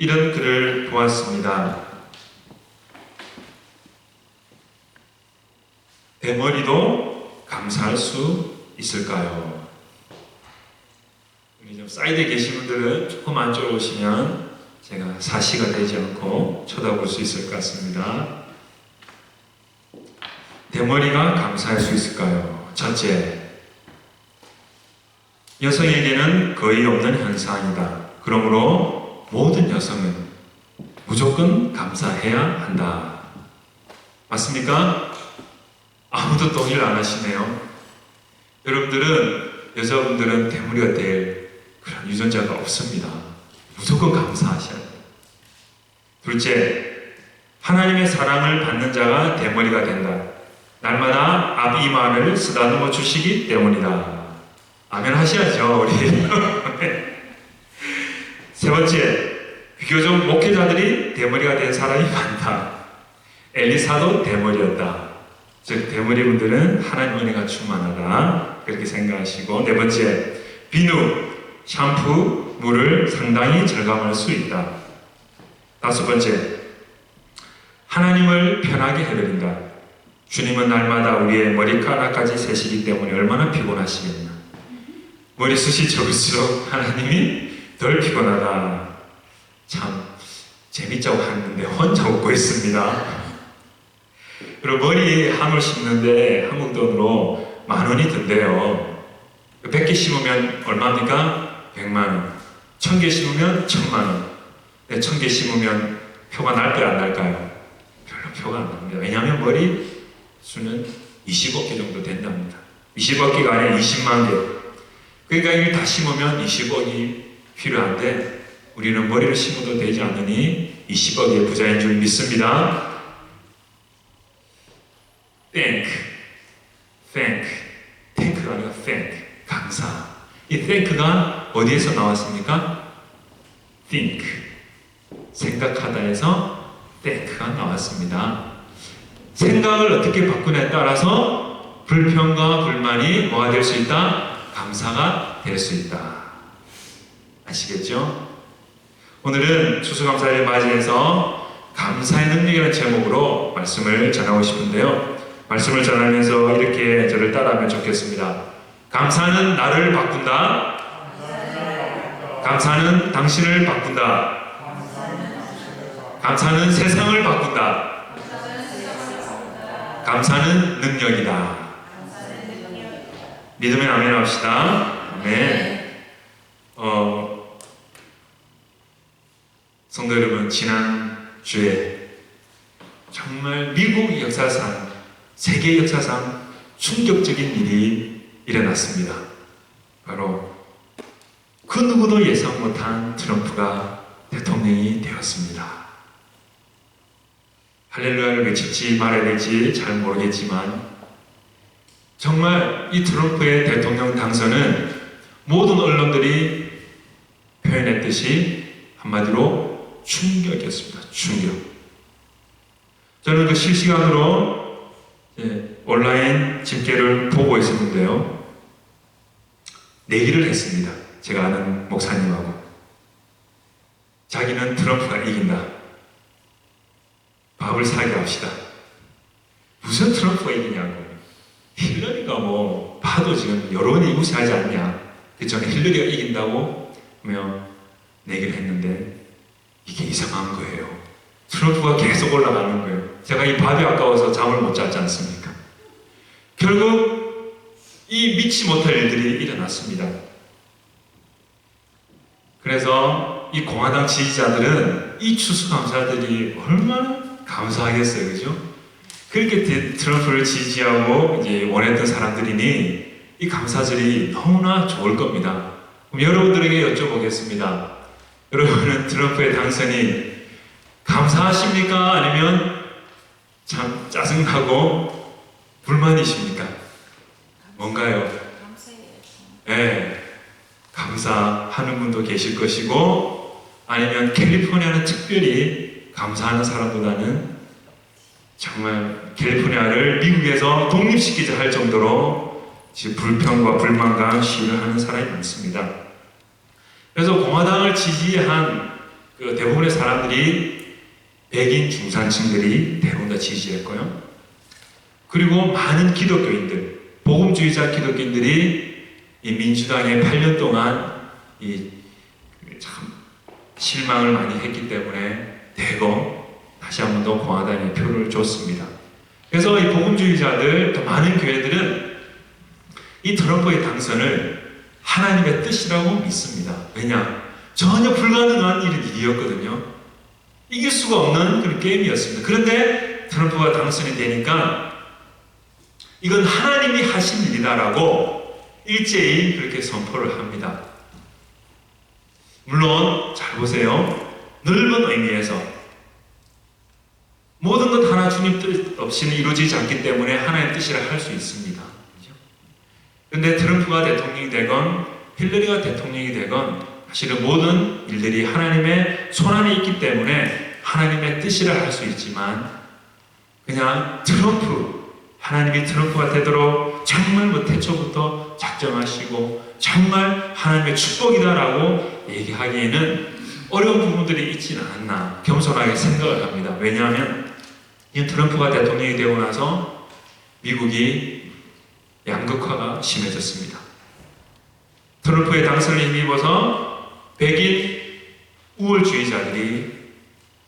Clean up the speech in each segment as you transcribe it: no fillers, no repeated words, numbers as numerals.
이런 글을 보았습니다. 대머리도 감사할 수 있을까요? 우리 좀 사이드에 계신 분들은 조금 안쪽으로 오시면 제가 사시가 되지 않고 쳐다볼 수 있을 것 같습니다. 대머리가 감사할 수 있을까요? 첫째, 여성에게는 거의 없는 현상이다. 그러므로 모든 여성은 무조건 감사해야 한다. 맞습니까? 아무도 동의를 안 하시네요. 여러분들은, 여자분들은 대머리가 될 그런 유전자가 없습니다. 무조건 감사하셔야 돼요. 둘째, 하나님의 사랑을 받는 자가 대머리가 된다. 날마다 앞이만을 쓰다듬어 주시기 때문이다. 아멘 하셔야죠, 우리. 세 번째, 비교적 목회자들이 대머리가 된 사람이 많다. 엘리사도 대머리였다. 즉, 대머리분들은 하나님 은혜가 충만하다. 그렇게 생각하시고, 네 번째, 비누, 샴푸, 물을 상당히 절감할 수 있다. 다섯 번째, 하나님을 편하게 해드린다. 주님은 날마다 우리의 머리카락까지 세시기 때문에 얼마나 피곤하시겠나. 머리숱이 적을수록 하나님이 덜 피곤하다. 참 재밌자고 하는데 혼자 웃고 있습니다. 그리고 머리 한올 심는데 한국 돈으로 10,000원이 든대요. 100개 심으면 얼마입니까? 100만 원. 1000개 심으면 1000만 원. 1000개 심으면 표가 날까요, 안 날까요? 별로 표가 안 납니다. 왜냐하면 머리 수는 20억개 정도 된답니다. 20억개가 아니라 20만 개. 그러니까 이걸 다 심으면 20억이 필요한데 우리는 머리를 심어도 되지 않으니 20억의 부자인 줄 믿습니다. thank가 아니라 thank, 감사. 이 thank가 어디에서 나왔습니까? think, 생각하다에서 thank가 나왔습니다. 생각을 어떻게 바꾸냐에 따라서 불평과 불만이 뭐가 될 수 있다? 감사가 될 수 있다. 아시겠죠? 오늘은 추수감사를 맞이해서 감사의 능력이라는 제목으로 말씀을 전하고 싶은데요. 말씀을 전하면서 이렇게 저를 따라하면 좋겠습니다. 감사는 나를 바꾼다. 감사는 당신을 바꾼다. 감사는 세상을 바꾼다. 감사는 능력이다. 믿으면 아멘 합시다. 아멘. 성도 여러분, 지난 주에 정말 미국 역사상, 세계 역사상 충격적인 일이 일어났습니다. 바로 그 누구도 예상 못한 트럼프가 대통령이 되었습니다. 할렐루야를 외칠지 말아야 될지 잘 모르겠지만 정말 이 트럼프의 대통령 당선은 모든 언론들이 표현했듯이 한마디로 충격이었습니다. 충격. 저는 그 실시간으로 온라인 집계를 보고 있었는데요. 내기를 했습니다. 제가 아는 목사님하고. 자기는 트럼프가 이긴다. 밥을 사게 합시다. 무슨 트럼프가 이기냐고. 힐러리가 뭐 봐도 지금 여론이 우세하지 않냐. 저는 힐러리가 이긴다고 하며 내기를 했는데 이게 이상한 거예요. 트럼프가 계속 올라가는 거예요. 제가 이 밥이 아까워서 잠을 못 잤지 않습니까? 결국 이 믿지 못할 일들이 일어났습니다. 그래서 이 공화당 지지자들은 이 추수감사들이 얼마나 감사하겠어요, 그죠? 그렇게 트럼프를 지지하고 이제 원했던 사람들이니 이 감사절이 너무나 좋을 겁니다. 그럼 여러분들에게 여쭤보겠습니다. 여러분은 트럼프의 당선이 감사하십니까? 아니면 참 짜증나고 불만이십니까? 뭔가요? 네, 감사하는 분도 계실 것이고 아니면 캘리포니아는 특별히 감사하는 사람보다는 정말 캘리포니아를 미국에서 독립시키자 할 정도로 지금 불평과 불만과 시위를 하는 사람이 많습니다. 그래서 공화당을 지지한 그 대부분의 사람들이 백인 중산층들이 대부분 다 지지했고요. 그리고 많은 기독교인들, 복음주의자 기독교인들이 이 민주당에 8년 동안 참 실망을 많이 했기 때문에 대거 다시 한 번 더 공화당에 표를 줬습니다. 그래서 이 복음주의자들, 또 많은 교회들은 이 트럼프의 당선을 하나님의 뜻이라고 믿습니다. 왜냐? 전혀 불가능한 일이었거든요. 이길 수가 없는 그런 게임이었습니다. 그런데 트럼프가 당선이 되니까 이건 하나님이 하신 일이다라고 일제히 그렇게 선포를 합니다. 물론 잘 보세요. 넓은 의미에서 모든 것 하나 주님 뜻 없이는 이루어지지 않기 때문에 하나님의 뜻이라 할 수 있습니다. 그런데 트럼프가 대통령이 되건 힐러리가 대통령이 되건 사실은 모든 일들이 하나님의 손안에 있기 때문에 하나님의 뜻이라 할 수 있지만 그냥 하나님이 트럼프가 되도록 정말 태초부터 작정하시고 정말 하나님의 축복이다라고 얘기하기에는 어려운 부분들이 있지는 않나 겸손하게 생각을 합니다. 왜냐하면 이 트럼프가 대통령이 되고 나서 미국이 양극화가 심해졌습니다. 트럼프의 당선을 힘입어서 백인 우월주의자들이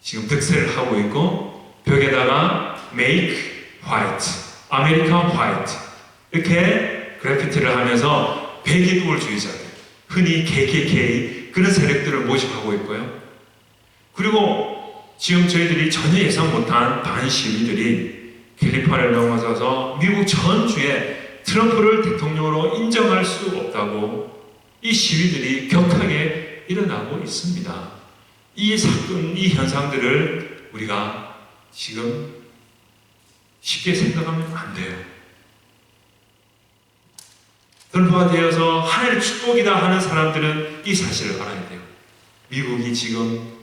지금 득세를 하고 있고 벽에다가 Make White, American White 이렇게 그래피티를 하면서 백인 우월주의자들, 흔히 KKK 그런 세력들을 모집하고 있고요. 그리고 지금 저희들이 전혀 예상 못한 반시위들이 캘리포니아를 넘어서서 미국 전주에 트럼프를 대통령으로 인정할 수 없다고 이 시위들이 격하게 일어나고 있습니다. 이 사건, 이 현상들을 우리가 지금 쉽게 생각하면 안 돼요. 트럼프가 되어서 하나님의 축복이다 하는 사람들은 이 사실을 알아야 돼요. 미국이 지금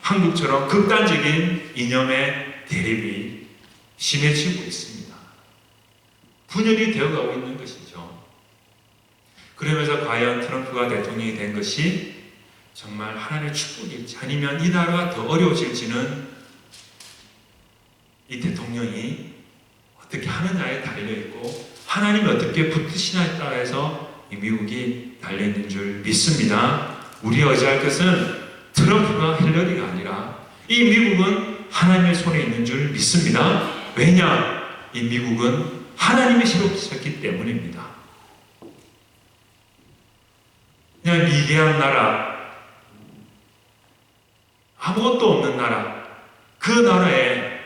한국처럼 극단적인 이념의 대립이 심해지고 있습니다. 분열이 되어가고 있는 것이죠. 그러면서 과연 트럼프가 대통령이 된 것이 정말 하나님의 축복일지 아니면 이 나라가 더 어려워질지는 이 대통령이 어떻게 하느냐에 달려있고 하나님이 어떻게 붙으시냐에 따라서 이 미국이 달려있는 줄 믿습니다. 우리가 의지할 것은 트럼프가 힐러리가 아니라 이 미국은 하나님의 손에 있는 줄 믿습니다. 왜냐? 이 미국은 하나님이 세우셨기 때문입니다. 그냥 미개한 나라, 아무것도 없는 나라, 그 나라에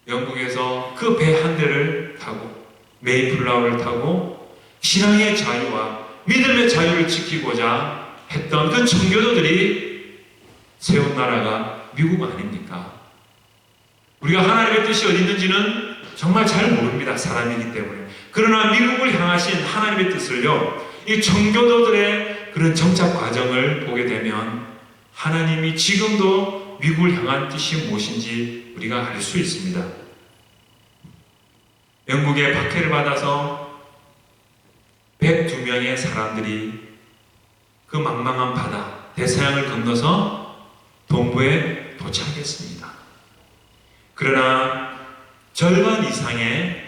영국에서 그 배 한 대를 타고 메이플라워를 타고 신앙의 자유와 믿음의 자유를 지키고자 했던 그 청교도들이 세운 나라가 미국 아닙니까? 우리가 하나님의 뜻이 어디 있는지는 정말 잘 모릅니다. 사람이기 때문에. 그러나 미국을 향하신 하나님의 뜻을요, 이 청교도들의 그런 정착 과정을 보게 되면 하나님이 지금도 미국을 향한 뜻이 무엇인지 우리가 알 수 있습니다. 영국의 박해를 받아서 102명의 사람들이 그 망망한 바다, 대서양을 건너서 동부에 도착했습니다. 그러나 절반 이상의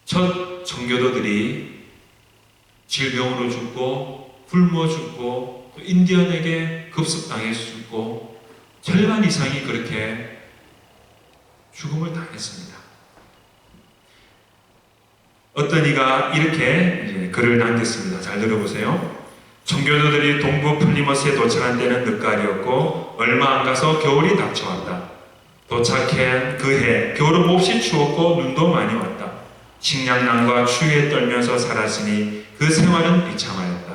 첫 청교도들이 질병으로 죽고 굶어 죽고 또 인디언에게 급습당해 죽고 절반 이상이 그렇게 죽음을 당했습니다. 어떤 이가 이렇게 글을 남겼습니다. 잘 들어보세요. 청교도들이 동부 플리머스에 도착한 때는 늦가을이었고 얼마 안 가서 겨울이 닥쳐왔다. 도착한 그 해 겨울은 몹시 추웠고 눈도 많이 왔다. 식량난과 추위에 떨면서 살았으니 그 생활은 비참하였다.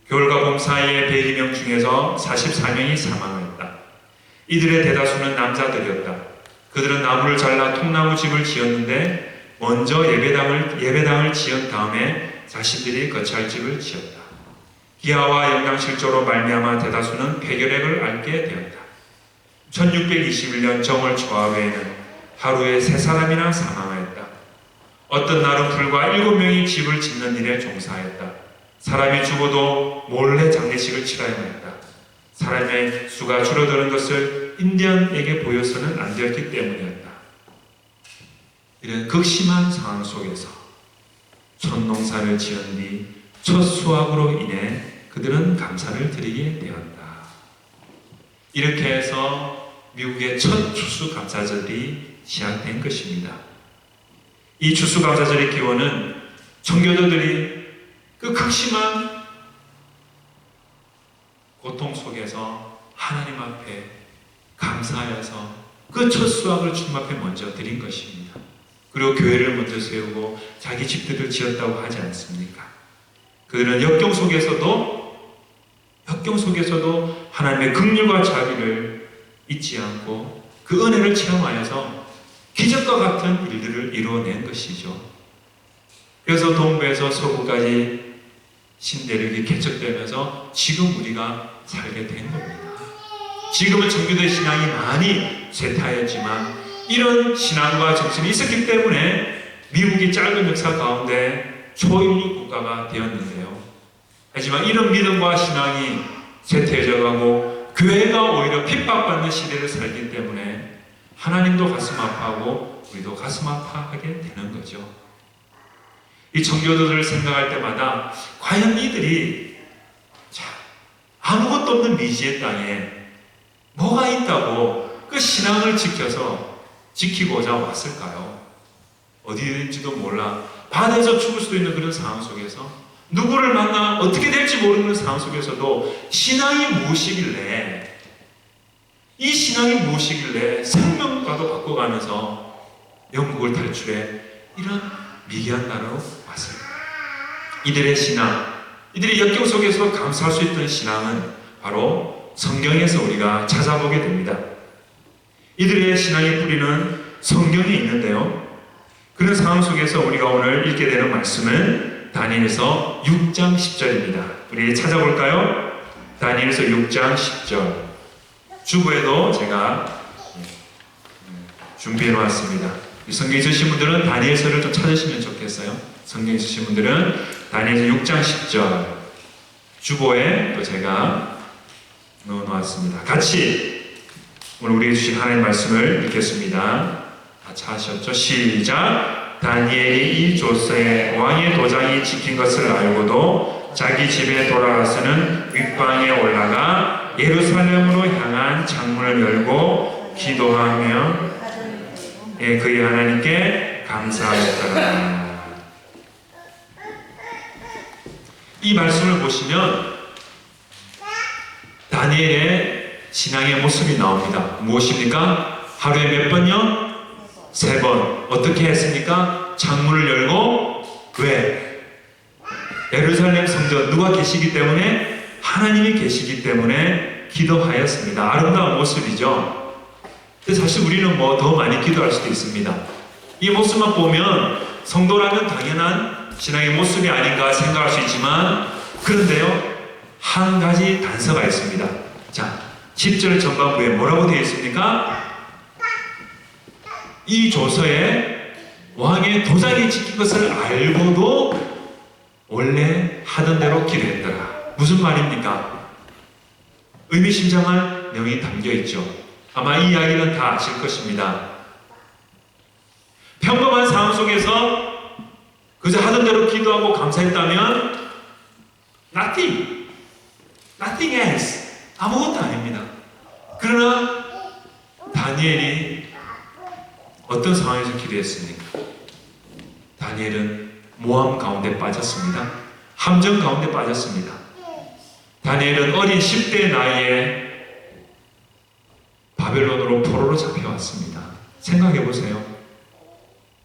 겨울과 봄 사이에 102명 중에서 44명이 사망했다. 이들의 대다수는 남자들이었다. 그들은 나무를 잘라 통나무 집을 지었는데 먼저 예배당을 지은 다음에 자신들이 거처할 집을 지었다. 기아와 영양실조로 말미암아 대다수는 폐결핵을 앓게 되었다. 1621년 정월 초하루에는 하루에 3사람이나 사망하였다. 어떤 날은 불과 7명이 집을 짓는 일에 종사하였다. 사람이 죽어도 몰래 장례식을 치러야 했다. 사람의 수가 줄어드는 것을 인디언에게 보여서는 안 되었기 때문이었다. 이런 극심한 상황 속에서 첫 농사를 지은 뒤 첫 수확으로 인해 그들은 감사를 드리게 되었다. 이렇게 해서 미국의 첫 추수감사절이 시작된 것입니다. 이 추수감사절의 기원은 청교도들이 그 극심한 고통 속에서 하나님 앞에 감사하여서 그 첫 수확을 주님 앞에 먼저 드린 것입니다. 그리고 교회를 먼저 세우고 자기 집들을 지었다고 하지 않습니까? 그들은 역경 속에서도 하나님의 긍휼과 자비를 잊지 않고 그 은혜를 체험하여서 기적과 같은 일들을 이루어낸 것이죠. 그래서 동부에서 서부까지 신대륙이 개척되면서 지금 우리가 살게 된 겁니다. 지금은 청교도의 신앙이 많이 쇠퇴하였지만 이런 신앙과 정신이 있었기 때문에 미국이 짧은 역사 가운데 초인류 국가가 되었는데요. 하지만 이런 믿음과 신앙이 쇠퇴해져 가고 교회가 오히려 핍박받는 시대를 살기 때문에 하나님도 가슴 아파하고 우리도 가슴 아파하게 되는 거죠. 이 청교도들을 생각할 때마다 과연 이들이 아무것도 없는 미지의 땅에 뭐가 있다고 그 신앙을 지키고자 왔을까요? 어디든지도 몰라 바다에서 죽을 수도 있는 그런 상황 속에서 누구를 만나 어떻게 될지 모르는 상황 속에서도 신앙이 무엇이길래 이 신앙이 무엇이길래 생명과도 바꿔가면서 영국을 탈출해 이런 미개한 나라로 왔을까? 이들의 신앙, 이들의 역경 속에서 감사할 수 있던 신앙은 바로 성경에서 우리가 찾아보게 됩니다. 이들의 신앙의 뿌리는 성경에 있는데요. 그런 상황 속에서 우리가 오늘 읽게 되는 말씀은 다니엘서 6장 10절입니다. 우리 찾아볼까요? 다니엘서 6장 10절. 주보에도 제가 준비해 놓았습니다. 성경 있으신 분들은 다니엘서를 좀 찾으시면 좋겠어요. 성경 있으신 분들은 다니엘서 6장 10절 주보에 또 제가 넣어 놓았습니다. 같이 오늘 우리에게 주신 하나님의 말씀을 읽겠습니다. 같이 하셨죠? 시작! 다니엘이 이 조서에 왕의 도장이 찍힌 것을 알고도 자기 집에 돌아가서는 윗방에 올라가 예루살렘으로 향한 창문을 열고 기도하며 그의 하나님께 감사하였더라. 이 말씀을 보시면 다니엘의 신앙의 모습이 나옵니다. 무엇입니까? 하루에 몇 번요? 3번. 어떻게 했습니까? 창문을 열고 왜? 예루살렘 성전 누가 계시기 때문에? 하나님이 계시기 때문에 기도하였습니다. 아름다운 모습이죠. 근데 사실 우리는 뭐 더 많이 기도할 수도 있습니다. 이 모습만 보면 성도라면 당연한 신앙의 모습이 아닌가 생각할 수 있지만 그런데요. 한 가지 단서가 있습니다. 자, 10절 전반부에 뭐라고 되어 있습니까? 이 조서에 왕의 도장이 찍힌 것을 알고도 원래 하던 대로 기도했더라. 무슨 말입니까? 의미심장한 내용이 담겨있죠. 아마 이 이야기는 다 아실 것입니다. 평범한 상황 속에서 그저 하던 대로 기도하고 감사했다면 nothing else. 아무것도 아닙니다. 그러나 다니엘이 어떤 상황에서 기도했습니까? 다니엘은 모함 가운데 빠졌습니다. 함정 가운데 빠졌습니다. 다니엘은 어린 10대 나이에 바벨론으로 포로로 잡혀왔습니다. 생각해 보세요.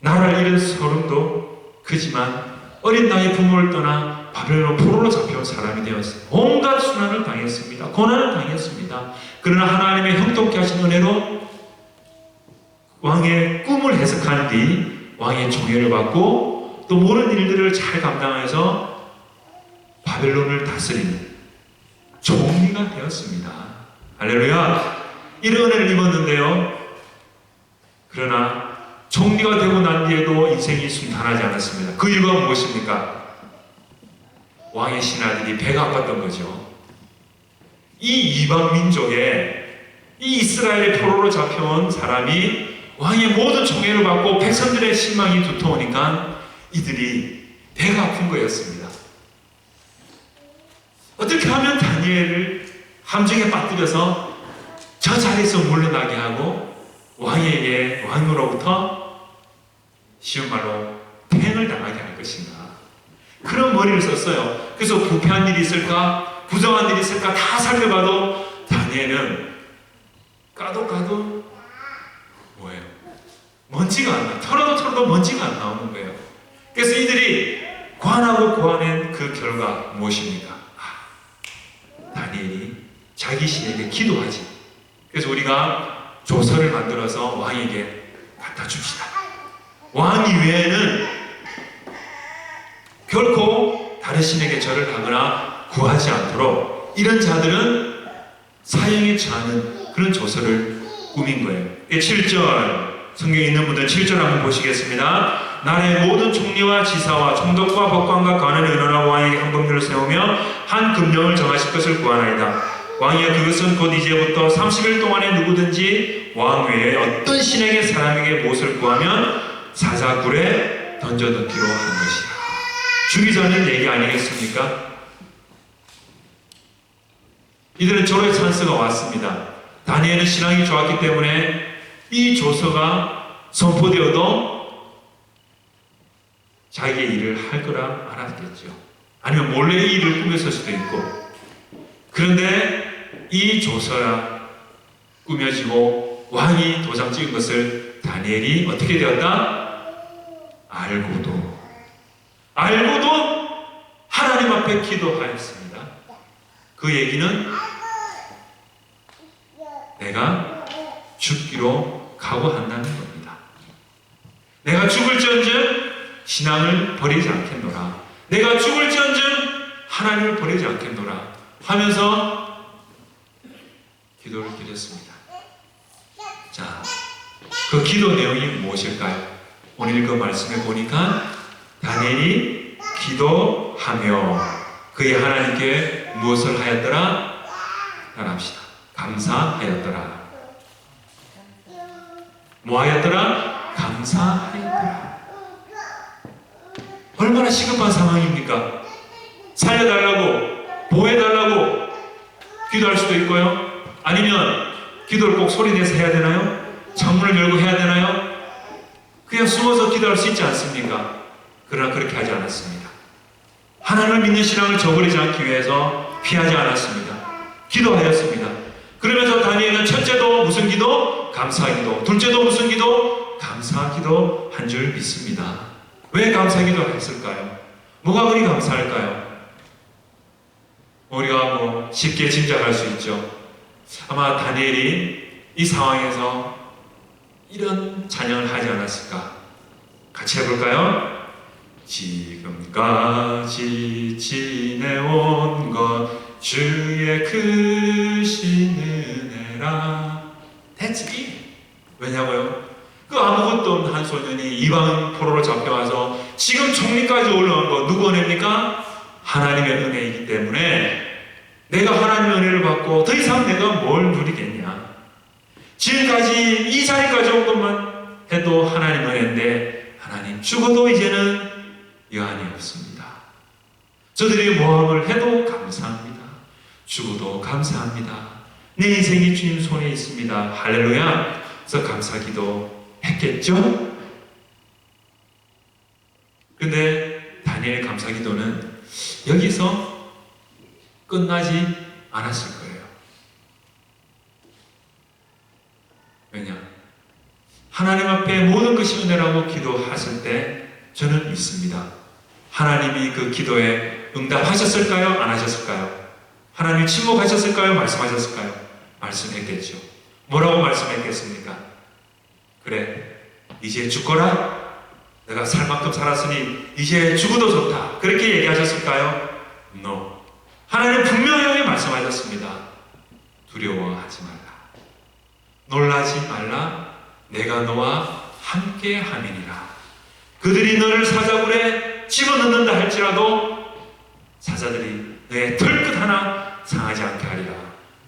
나라를 잃은 서름도 크지만 어린 나이에 부모를 떠나 바벨론 포로로 잡혀온 사람이 되었어요. 온갖 순환을 당했습니다. 고난을 당했습니다. 그러나 하나님의 형통케 하신 은혜로 왕의 꿈을 해석한 뒤 왕의 총애를 받고 또 모든 일들을 잘 감당해서 바벨론을 다스리는 총리가 되었습니다. 할렐루야. 이런 은혜를 입었는데요. 그러나 총리가 되고 난 뒤에도 인생이 순탄하지 않았습니다. 그 이유가 무엇입니까? 왕의 신하들이 배가 아팠던 거죠. 이 이방 민족에 이 이스라엘의 포로로 잡혀온 사람이 왕의 모든 총애를 받고 백성들의 실망이 두터우니까 이들이 배가 아픈 거였습니다. 어떻게 하면 다니엘을 함정에 빠뜨려서 저 자리에서 물러나게 하고 왕으로부터 쉬운 말로 팽을 당하게 할 것인가. 그런 머리를 썼어요. 그래서 부패한 일이 있을까 부정한 일이 있을까 다 살펴봐도 다니엘은 까도 뭐예요? 먼지가 안 나. 털어도 먼지가 안 나오는 거예요. 그래서 이들이 고안하고 그 결과 무엇입니까? 다니엘이 자기 신에게 기도하지. 그래서 우리가 조서를 만들어서 왕에게 갖다 줍시다. 왕 이외에는 결코 다른 신에게 절을 하거나 구하지 않도록 이런 자들은 사형에 처하는 그런 조서를 꾸민 거예요. 7절 성경에 있는 분들 7절 한번 보시겠습니다. 나라의 모든 총리와 지사와 총독과 법관과 관원을 의논하고 왕에게 한 법률을 세우며 한 금령을 정하실 것을 구하나이다. 왕이여 그것은 곧 이제부터 30일 동안에 누구든지 왕 외에 어떤 신에게 사람에게 무엇을 구하면 사자굴에 던져넣기로 한 것이다. 주기 전에 얘기 아니겠습니까? 이들은 절호의 찬스가 왔습니다. 다니엘은 신앙이 좋았기 때문에 이 조서가 선포되어도 자기의 일을 할 거라 알았겠죠. 아니면 몰래 이 일을 꾸몄을 수도 있고. 그런데 이 조서가 꾸며지고 왕이 도장 찍은 것을 다니엘이 어떻게 되었다? 알고도 하나님 앞에 기도하였습니다. 그 얘기는 내가 죽기로 각오한다는 겁니다. 내가 죽을지언정 신앙을 버리지 않겠노라. 내가 죽을지언정 하나님을 버리지 않겠노라 하면서 기도를 드렸습니다. 자, 그 기도 내용이 무엇일까요? 오늘 읽은 말씀에 보니까 다니엘이 기도하며 그의 하나님께 무엇을 하였더라? 따라합시다. 감사하였더라. 뭐 하였더라? 감사하였더라. 얼마나 시급한 상황입니까? 살려달라고, 보호해달라고 기도할 수도 있고요. 아니면 기도를 꼭 소리내서 해야 되나요? 창문을 열고 해야 되나요? 그냥 숨어서 기도할 수 있지 않습니까? 그러나 그렇게 하지 않았습니다. 하나님을 믿는 신앙을 저버리지 않기 위해서 피하지 않았습니다. 기도하였습니다. 그러면서 다니엘은 첫째도 무슨 기도? 감사기도. 둘째도 무슨 기도? 감사기도 한 줄 믿습니다. 왜 감사기도 했을까요? 뭐가 그리 감사할까요? 우리가 쉽게 짐작할 수 있죠. 아마 다니엘이 이 상황에서 이런 찬양을 하지 않았을까? 같이 해볼까요? 지금까지 지내온 것 주의 크신 은혜라. 됐지? 왜냐고요? 그 아무것도 없는 한 소년이 이방 포로로 잡혀와서 지금 총리까지 올라온 거 누구 은혜입니까? 하나님의 은혜이기 때문에 내가 하나님의 은혜를 받고 더 이상 내가 뭘 누리겠냐? 지금까지 이 자리까지 온 것만 해도 하나님의 은혜인데 하나님 죽어도 이제는 여한이 없습니다. 저들이 모함을 해도 감사합니다. 죽어도 감사합니다. 내 인생이 주님 손에 있습니다. 할렐루야. 그래서 감사기도 했겠죠? 근데 다니엘의 감사기도는 여기서 끝나지 않았을 거예요. 왜냐? 하나님 앞에 모든 것이 은혜라고 기도하실 때 저는 믿습니다. 하나님이 그 기도에 응답하셨을까요? 안 하셨을까요? 하나님이 침묵하셨을까요? 말씀하셨을까요? 말씀했겠죠. 뭐라고 말씀했겠습니까? 그래, 이제 죽거라. 내가 살 만큼 살았으니 이제 죽어도 좋다. 그렇게 얘기하셨을까요? No. 하나님 분명하게 말씀하셨습니다. 두려워하지 말라. 놀라지 말라. 내가 너와 함께 함이니라. 그들이 너를 사자굴에 집어넣는다 할지라도 사자들이 너의 털끝 하나 상하지 않게 하리라.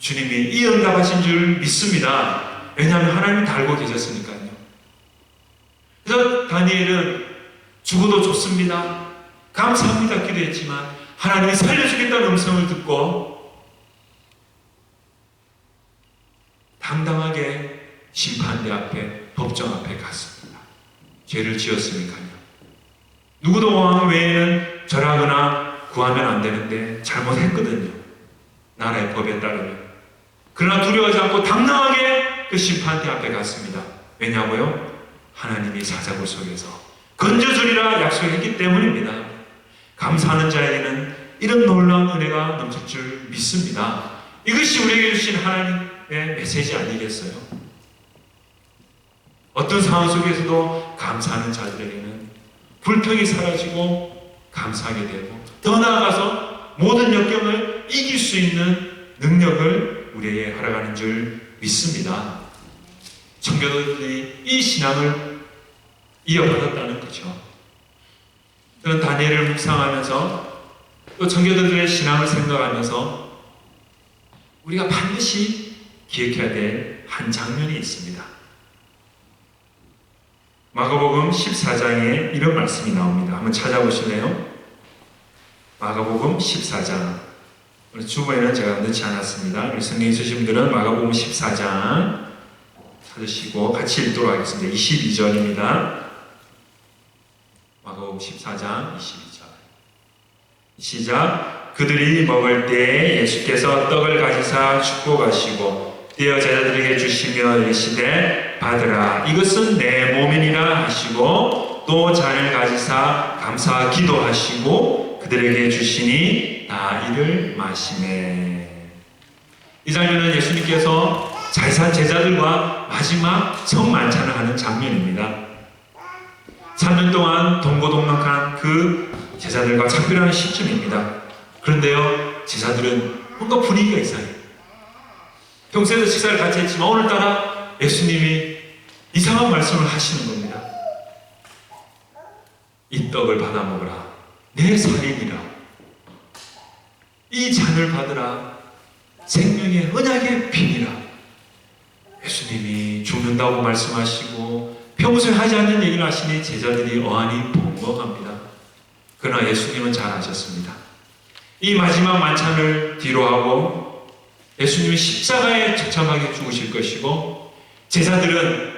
주님이 이 응답하신 줄 믿습니다. 왜냐하면 하나님이 다 알고 계셨으니까요. 그래서 다니엘은 죽어도 좋습니다, 감사합니다 기도했지만 하나님이 살려주겠다는 음성을 듣고 당당하게 심판대 앞에, 법정 앞에 갔습니다. 죄를 지었으니까요. 누구도 왕 외에는 절하거나 구하면 안 되는데 잘못했거든요, 나라의 법에 따르면. 그러나 두려워하지 않고 당당하게 그 심판대 앞에 갔습니다. 왜냐고요? 하나님이 사자굴 속에서 건져주리라 약속했기 때문입니다. 감사하는 자에게는 이런 놀라운 은혜가 넘칠 줄 믿습니다. 이것이 우리에게 주신 하나님의 메시지 아니겠어요? 어떤 상황 속에서도 감사하는 자들에게는 불평이 사라지고 감사하게 되고, 더 나아가서 모든 역경을 이길 수 있는 능력을 우리에게 허락하는 줄 믿습니다. 청교도들이 이 신앙을 이어받았다는 거죠. 저는 다니엘을 묵상하면서 또 청교도들의 신앙을 생각하면서 우리가 반드시 기억해야 될 한 장면이 있습니다. 마가복음 14장에 이런 말씀이 나옵니다. 한번 찾아보실래요? 마가복음 14장. 오늘 주보에는 제가 넣지 않았습니다. 우리 성경 있으신 분들은 마가복음 14장 찾으시고 같이 읽도록 하겠습니다. 22절입니다. 마가복음 14장 22절. 시작. 그들이 먹을 때에 예수께서 떡을 가지사 축복하시고 떼어 제자들에게 주시며 이르시되 받으라, 이것은 내 몸이니라 하시고 또 잔을 가지사 감사 기도하시고 그들에게 주시니 다 이를 마시매. 이 장면은 예수님께서 제자들과 마지막 성만찬을 하는 장면입니다. 3년 동안 동고동락한 그 제자들과 작별하는 시점입니다. 그런데요, 제자들은 뭔가 분위기가 이상해요. 평소에도 식사를 같이 했지만 오늘따라 예수님이 이상한 말씀을 하시는 겁니다. 이 떡을 받아 먹으라, 내 살이니라. 이 잔을 받으라, 생명의 언약의 피니라. 예수님이 죽는다고 말씀하시고 평소에 하지 않는 얘기를 하시니 제자들이 어안이 벙벙합니다. 그러나 예수님은 잘 아셨습니다. 이 마지막 만찬을 뒤로 하고 예수님이 십자가에 처참하게 죽으실 것이고, 제자들은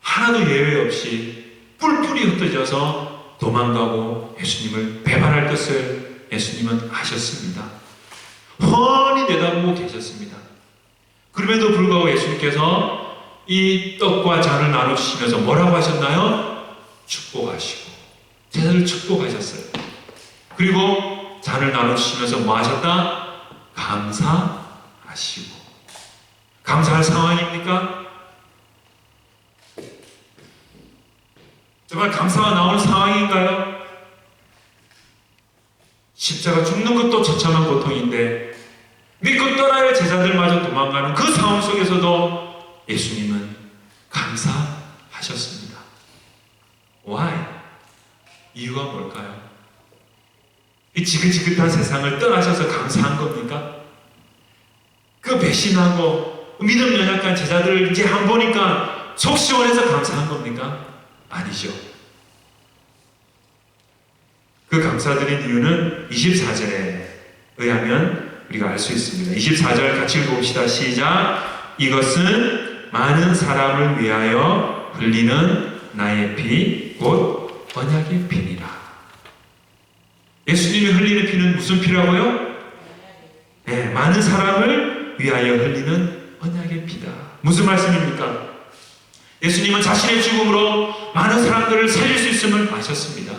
하나도 예외 없이 뿔뿔이 흩어져서 도망가고 예수님을 배반할 것을 예수님은 아셨습니다. 훤히 내다보고 계셨습니다. 그럼에도 불구하고 예수님께서 이 떡과 잔을 나눠주시면서 뭐라고 하셨나요? 축복하시고, 제자들을 축복하셨어요. 그리고 잔을 나눠주시면서 뭐 하셨다? 감사하시고. 감사할 상황입니까? 정말 감사가 나오는 상황인가요? 십자가 죽는 것도 처참한 고통인데 믿고 떠나야 할 제자들마저 도망가는 그 상황 속에서도 예수님은 감사하셨습니다. Why? 이유가 뭘까요? 이 지긋지긋한 세상을 떠나셔서 감사한 겁니까? 그 배신하고 믿음 연약한 제자들을 이제 한 보니까 속 시원해서 감사한 겁니까? 아니죠. 그 감사드린 이유는 24절에 의하면 우리가 알 수 있습니다. 24절 같이 읽어봅시다. 시작. 이것은 많은 사람을 위하여 흘리는 나의 피, 곧 언약의 피니라. 예수님이 흘리는 피는 무슨 피라고요? 네, 많은 사람을 위하여 흘리는 언약의 피다. 무슨 말씀입니까? 예수님은 자신의 죽음으로 많은 사람들을 살릴 수 있음을 아셨습니다.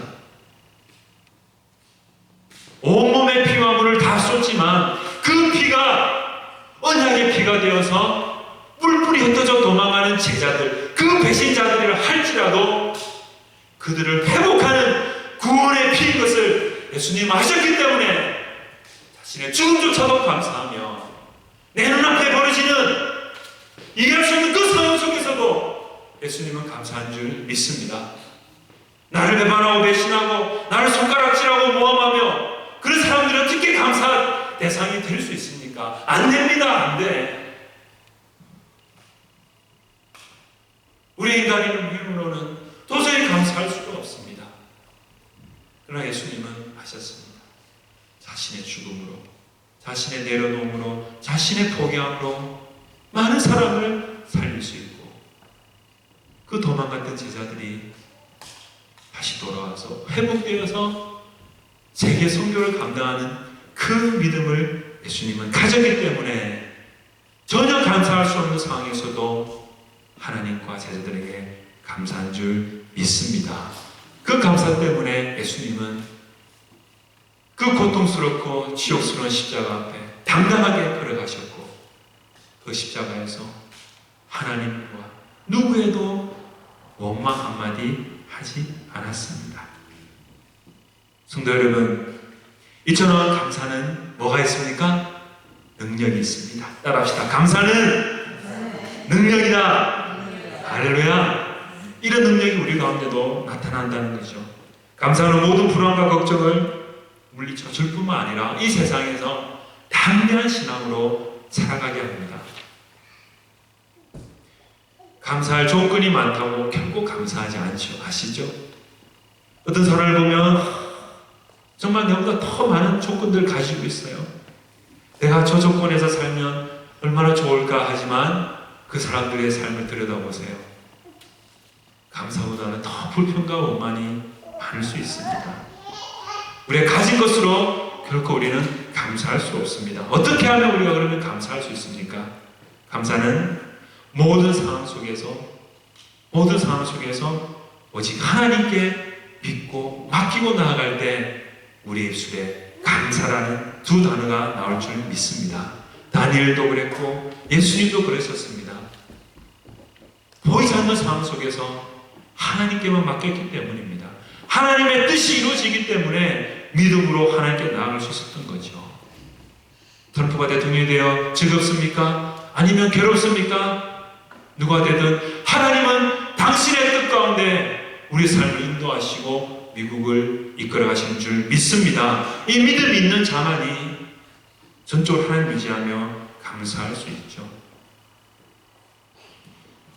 온몸의 피와 물을 다 쏟지만 그 피가 언약의 피가 되어서 뿔뿔이 흩어져 도망가는 제자들, 그 배신자들이라 할지라도 그들을 회복하는 구원의 피인 것을 예수님 아셨기 때문에 자신의 죽음조차도 감사하며 내 눈앞에 벌어지는 이해할 수 있는 그 상황 속에서도 예수님은 감사한 줄 믿습니다. 나를 배반하고 배신하고 나를 손가락질하고 모함하며 그런 사람들은 특히 감사할 대상입니다. 세상이 될 수 있습니까? 안 됩니다. 안 돼. 우리 인간의 눈으로는 도저히 감사할 수가 없습니다. 그러나 예수님은 하셨습니다. 자신의 죽음으로, 자신의 내려놓음으로, 자신의 포기함으로 많은 사람을 살릴 수 있고, 그 도망갔던 제자들이 다시 돌아와서 회복되어서 세계 선교를 감당하는 그 믿음을 예수님은 가졌기 때문에 전혀 감사할 수 없는 상황에서도 하나님과 제자들에게 감사한 줄 믿습니다. 그 감사 때문에 예수님은 그 고통스럽고 지옥스러운 십자가 앞에 당당하게 걸어가셨고, 그 십자가에서 하나님과 누구에도 원망 한마디 하지 않았습니다. 성도 여러분, 이처럼 감사는 뭐가 있습니까? 능력이 있습니다. 따라합시다. 감사는 능력이다. 할렐루야. 이런 능력이 우리 가운데도 나타난다는 거죠. 감사는 모든 불안과 걱정을 물리쳐 줄 뿐만 아니라 이 세상에서 담대한 신앙으로 살아가게 합니다. 감사할 조건이 많다고 결코 감사하지 않죠. 아시죠? 어떤 사람을 보면 정말 내보다 더 많은 조건들을 가지고 있어요. 내가 저 조건에서 살면 얼마나 좋을까 하지만 그 사람들의 삶을 들여다보세요. 감사보다는 더 불평과 원만이 많을 수 있습니다. 우리가 가진 것으로 결코 우리는 감사할 수 없습니다. 어떻게 하면 우리가 그러면 감사할 수 있습니까? 감사는 모든 상황 속에서 오직 하나님께 믿고 맡기고 나아갈 때 우리 입술에 감사라는 두 단어가 나올 줄 믿습니다. 다니엘도 그랬고 예수님도 그러셨습니다. 보이지 않는 상황 속에서 하나님께만 맡겼기 때문입니다. 하나님의 뜻이 이루어지기 때문에 믿음으로 하나님께 나아갈 수 있었던 거죠. 트럼프가 대통령이 되어 즐겁습니까? 아니면 괴롭습니까? 누가 되든 하나님은 당신의 뜻 가운데 우리 삶을 인도하시고 미국을 이끌어 가시는 줄 믿습니다. 이 믿음 있는 자만이 전적으로 하나님 의지하며 감사할 수 있죠.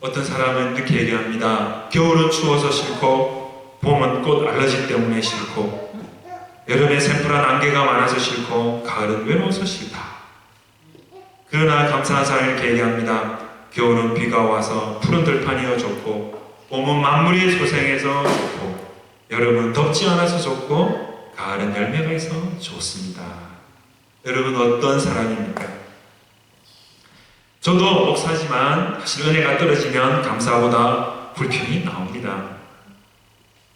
어떤 사람은 이렇게 얘기합니다. 겨울은 추워서 싫고, 봄은 꽃 알러지 때문에 싫고, 여름에 샘플한 안개가 많아서 싫고, 가을은 외로워서 싫다. 그러나 감사한 사람이 이렇게 얘기합니다. 겨울은 비가 와서 푸른 들판이어 좋고, 봄은 만물이 소생해서 좋고, 여름은 덥지 않아서 좋고, 가을은 열매가 있어 좋습니다. 여러분 어떤 사람입니까? 저도 목사지만 사실 은혜가 떨어지면 감사보다 불평이 나옵니다.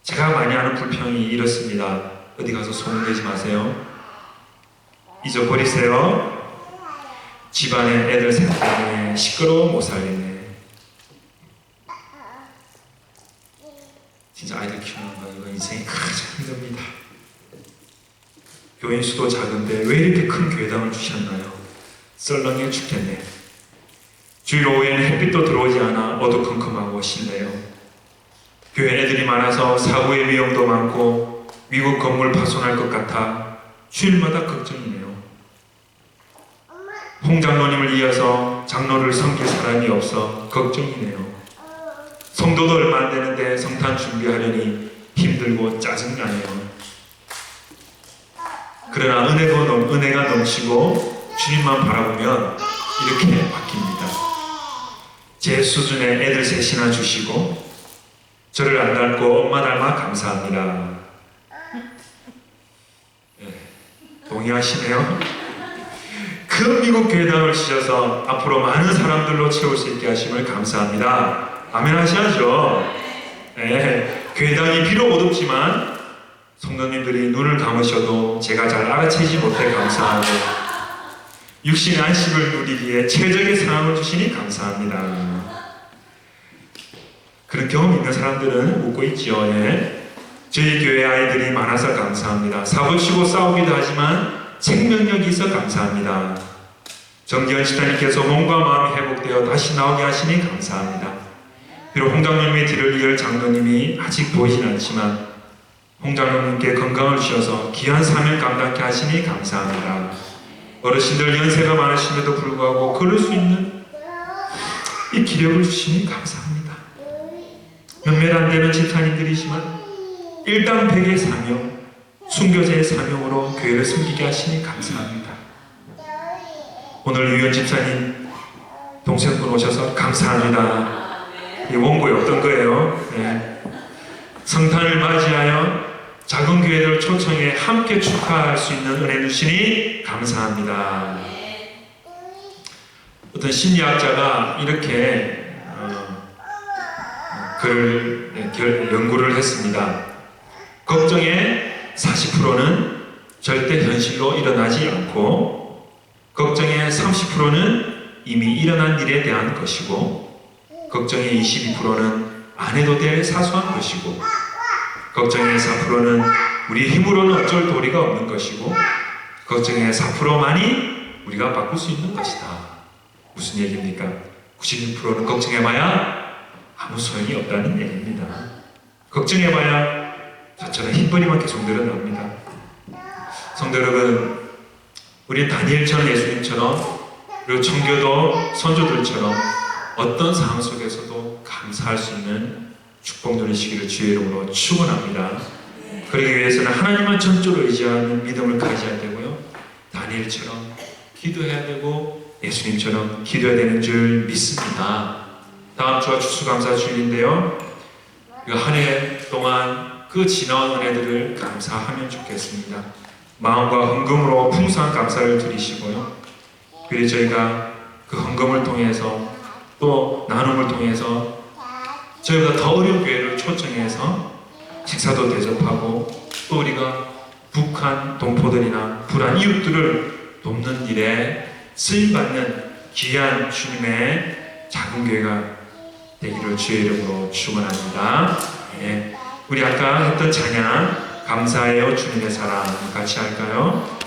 제가 많이 하는 불평이 이렇습니다. 어디 가서 소문내지 마세요. 잊어버리세요. 집안에 애들 셋 때문에 시끄러워 못 살겠네. 진짜 아이들 키우는 거 이거 인생이 가장 힘듭니다. 교인 수도 작은데 왜 이렇게 큰 교회당을 주셨나요? 썰렁해 죽겠네. 주일 오후에는 햇빛도 들어오지 않아 어두컴컴하고 싫네요. 교회 애들이 많아서 사고의 위험도 많고 미국 건물 파손할 것 같아 주일마다 걱정이네요. 홍 장로님을 이어서 장로를 섬길 사람이 없어 걱정이네요. 성도도 얼마 안 되는데 성탄 준비하려니 힘들고 짜증나네요. 그러나 은혜가 넘치고 주님만 바라보면 이렇게 바뀝니다. 제 수준의 애들 셋이나 주시고 저를 안 닮고 엄마 닮아 감사합니다. 동의하시네요? 그 미국 교회당을 주셔서 앞으로 많은 사람들로 채울 수 있게 하심을 감사합니다. 아멘 하셔야죠. 네, 교회당이 비록 어둡지만 성도님들이 눈을 감으셔도 제가 잘 알아채지 못해 감사하고 육신의 안식을 누리기에 최적의 상황을 주시니 감사합니다. 그런 경험 있는 사람들은 웃고 있죠. 예. 저희 교회 아이들이 많아서 감사합니다. 사고치고 싸우기도 하지만 생명력이 있어 감사합니다. 정기현 집사님께서 몸과 마음이 회복되어 다시 나오게 하시니 감사합니다. 비록 홍장로님의 뒤를 이을 장로님이 아직 보이진 않지만 홍장로님께 건강을 주셔서 귀한 사명 감당케 하시니 감사합니다. 어르신들 연세가 많으심에도 불구하고 걸을 수 있는 이 기력을 주시니 감사합니다. 몇몇 안 되는 집사님들이지만 일당백의 사명, 순교자의 사명으로 교회를 섬기게 하시니 감사합니다. 오늘 유현 집사님 동생분 오셔서 감사합니다. 이 원고에 어떤 거예요? 네. 성탄을 맞이하여 작은 교회를 초청해 함께 축하할 수 있는 은혜 주시니 감사합니다. 어떤 심리학자가 이렇게 연구를 했습니다. 걱정의 40%는 절대 현실로 일어나지 않고 걱정의 30%는 이미 일어난 일에 대한 것이고 걱정의 22%는 안 해도 될 사소한 것이고 걱정의 4%는 우리 힘으로는 어쩔 도리가 없는 것이고 걱정의 4%만이 우리가 바꿀 수 있는 것이다. 무슨 얘기입니까? 96%는 걱정해봐야 아무 소용이 없다는 얘기입니다. 걱정해봐야 저처럼 흰머리만 계속 늘어납니다. 성도 여러분, 우리 다니엘처럼 예수님처럼 그리고 청교도 선조들처럼 어떤 상황 속에서도 감사할 수 있는 축복 누리시기를 주의 이름으로 축원합니다. 그러기 위해서는 하나님만 전적으로 의지하는 믿음을 가져야 되고요. 다니엘처럼 기도해야 되고 예수님처럼 기도해야 되는 줄 믿습니다. 다음 주가 추수감사 주일인데요. 한 해 동안 그 지나온 은혜들을 감사하면 좋겠습니다. 마음과 헌금으로 풍성한 감사를 드리시고요. 그리고 저희가 그 헌금을 통해서 또 나눔을 통해서 저희보다 더 어려운 교회를 초청해서 식사도 대접하고 또 우리가 북한 동포들이나 불안 이웃들을 돕는 일에 쓰임받는 귀한 주님의 작은 교회가 되기를 주의 이름으로 축원합니다. 네. 우리 아까 했던 찬양 감사해요 주님의 사랑 같이 할까요?